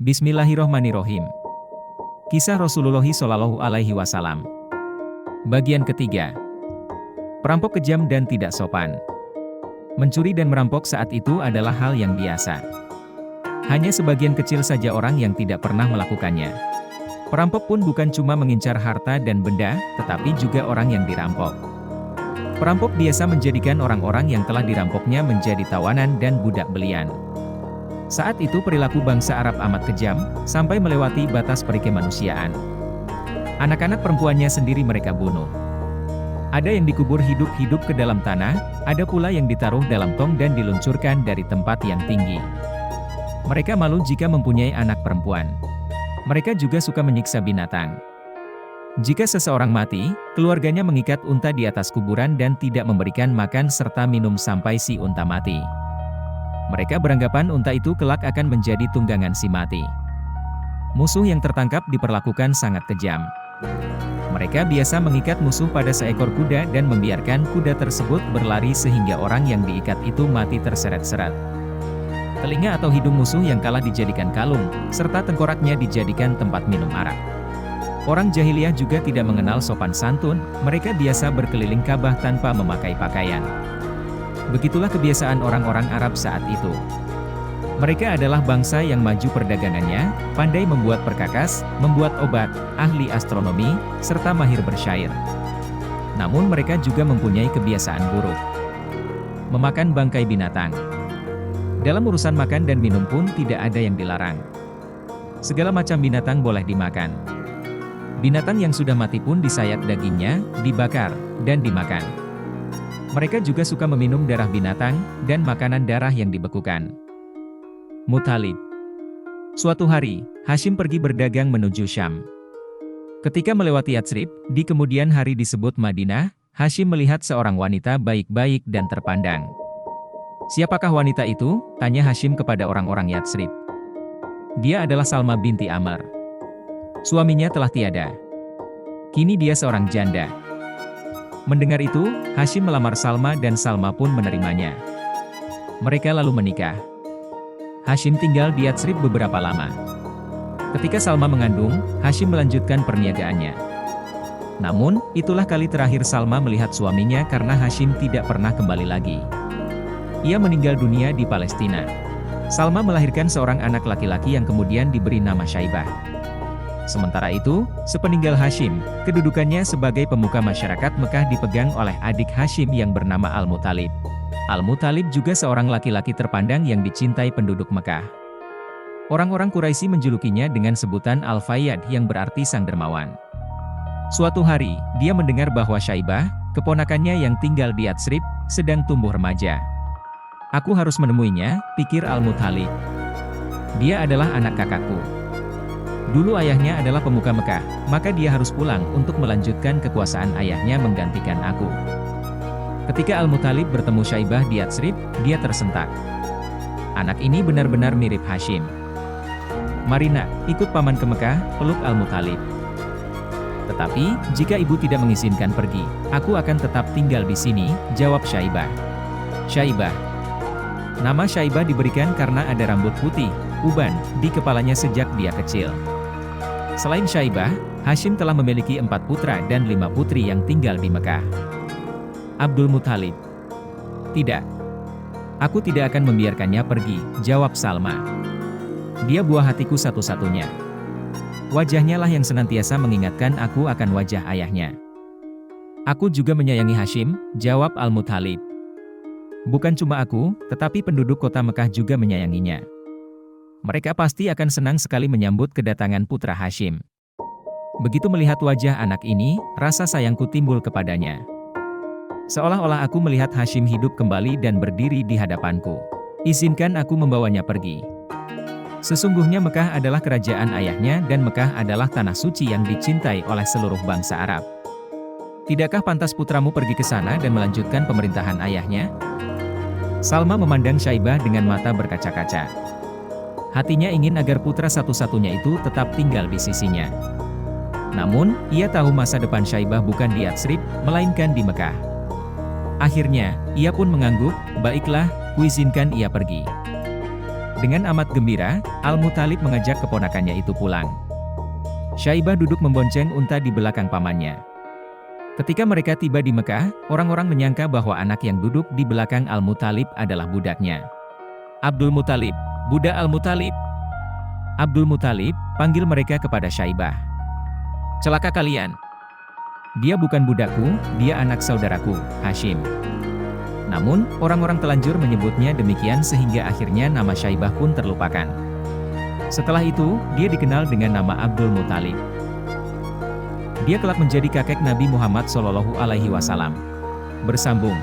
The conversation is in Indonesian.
Bismillahirrohmanirrohim. Kisah Rasulullah Shallallahu Alaihi Wasallam. Bagian ketiga. Perampok kejam dan tidak sopan. Mencuri dan merampok saat itu adalah hal yang biasa. Hanya sebagian kecil saja orang yang tidak pernah melakukannya. Perampok pun bukan cuma mengincar harta dan benda, tetapi juga orang yang dirampok. Perampok biasa menjadikan orang-orang yang telah dirampoknya menjadi tawanan dan budak belian. Saat itu perilaku bangsa Arab amat kejam, sampai melewati batas perikemanusiaan. Anak-anak perempuannya sendiri mereka bunuh. Ada yang dikubur hidup-hidup ke dalam tanah, ada pula yang ditaruh dalam tong dan diluncurkan dari tempat yang tinggi. Mereka malu jika mempunyai anak perempuan. Mereka juga suka menyiksa binatang. Jika seseorang mati, keluarganya mengikat unta di atas kuburan dan tidak memberikan makan serta minum sampai si unta mati. Mereka beranggapan unta itu kelak akan menjadi tunggangan si mati. Musuh yang tertangkap diperlakukan sangat kejam. Mereka biasa mengikat musuh pada seekor kuda dan membiarkan kuda tersebut berlari sehingga orang yang diikat itu mati terseret-seret. Telinga atau hidung musuh yang kalah dijadikan kalung, serta tengkoraknya dijadikan tempat minum arak. Orang jahiliyah juga tidak mengenal sopan santun, mereka biasa berkeliling Ka'bah tanpa memakai pakaian. Begitulah kebiasaan orang-orang Arab saat itu. Mereka adalah bangsa yang maju perdagangannya, pandai membuat perkakas, membuat obat, ahli astronomi, serta mahir bersyair. Namun mereka juga mempunyai kebiasaan buruk. Memakan bangkai binatang. Dalam urusan makan dan minum pun tidak ada yang dilarang. Segala macam binatang boleh dimakan. Binatang yang sudah mati pun disayat dagingnya, dibakar, dan dimakan. Mereka juga suka meminum darah binatang, dan makanan darah yang dibekukan. Muthalib. Suatu hari, Hashim pergi berdagang menuju Syam. Ketika melewati Yatsrib, di kemudian hari disebut Madinah, Hashim melihat seorang wanita baik-baik dan terpandang. Siapakah wanita itu? Tanya Hashim kepada orang-orang Yatsrib. Dia adalah Salma binti Amr. Suaminya telah tiada. Kini dia seorang janda. Mendengar itu, Hashim melamar Salma dan Salma pun menerimanya. Mereka lalu menikah. Hashim tinggal di Yatsrib beberapa lama. Ketika Salma mengandung, Hashim melanjutkan perniagaannya. Namun, itulah kali terakhir Salma melihat suaminya karena Hashim tidak pernah kembali lagi. Ia meninggal dunia di Palestina. Salma melahirkan seorang anak laki-laki yang kemudian diberi nama Syaibah. Sementara itu, sepeninggal Hashim, kedudukannya sebagai pemuka masyarakat Mekah dipegang oleh adik Hashim yang bernama Al-Muthalib. Al-Muthalib juga seorang laki-laki terpandang yang dicintai penduduk Mekah. Orang-orang Quraisy menjulukinya dengan sebutan Al-Fayyad yang berarti sang dermawan. Suatu hari, dia mendengar bahwa Syaibah, keponakannya yang tinggal di Yatsrib, sedang tumbuh remaja. Aku harus menemuinya, pikir Al-Muthalib. Dia adalah anak kakakku. Dulu ayahnya adalah pemuka Mekah, maka dia harus pulang untuk melanjutkan kekuasaan ayahnya menggantikan aku. Ketika Al-Muthalib bertemu Syaibah di Yatsrib, dia tersentak. Anak ini benar-benar mirip Hashim. Mari nak, ikut paman ke Mekah, peluk Al-Muthalib. Tetapi, jika ibu tidak mengizinkan pergi, aku akan tetap tinggal di sini, jawab Syaibah. Syaibah. Nama Syaibah diberikan karena ada rambut putih, uban, di kepalanya sejak dia kecil. Selain Syaibah, Hashim telah memiliki 4 putra dan 5 putri yang tinggal di Mekah. Abdul Muthalib. Tidak. Aku tidak akan membiarkannya pergi, jawab Salma. Dia buah hatiku satu-satunya. Wajahnya lah yang senantiasa mengingatkan aku akan wajah ayahnya. Aku juga menyayangi Hashim, jawab Al-Muthalib. Bukan cuma aku, tetapi penduduk kota Mekah juga menyayanginya. Mereka pasti akan senang sekali menyambut kedatangan putra Hashim. Begitu melihat wajah anak ini, rasa sayangku timbul kepadanya. Seolah-olah aku melihat Hashim hidup kembali dan berdiri di hadapanku. Izinkan aku membawanya pergi. Sesungguhnya Mekah adalah kerajaan ayahnya dan Mekah adalah tanah suci yang dicintai oleh seluruh bangsa Arab. Tidakkah pantas putramu pergi ke sana dan melanjutkan pemerintahan ayahnya? Salma memandang Syaibah dengan mata berkaca-kaca. Hatinya ingin agar putra satu-satunya itu tetap tinggal di sisinya. Namun, ia tahu masa depan Syaibah bukan di Yatsrib, melainkan di Mekah. Akhirnya, ia pun mengangguk, baiklah, kuizinkan ia pergi. Dengan amat gembira, Al-Muthalib mengajak keponakannya itu pulang. Syaibah duduk membonceng unta di belakang pamannya. Ketika mereka tiba di Mekah, orang-orang menyangka bahwa anak yang duduk di belakang Al-Muthalib adalah budaknya. Abdul Muthalib, budak Al-Muthalib. Abdul Muthalib, panggil mereka kepada Syaibah. Celaka kalian. Dia bukan budakku, dia anak saudaraku, Hashim. Namun, orang-orang telanjur menyebutnya demikian sehingga akhirnya nama Syaibah pun terlupakan. Setelah itu, dia dikenal dengan nama Abdul Muthalib. Dia kelak menjadi kakek Nabi Muhammad SAW. Bersambung.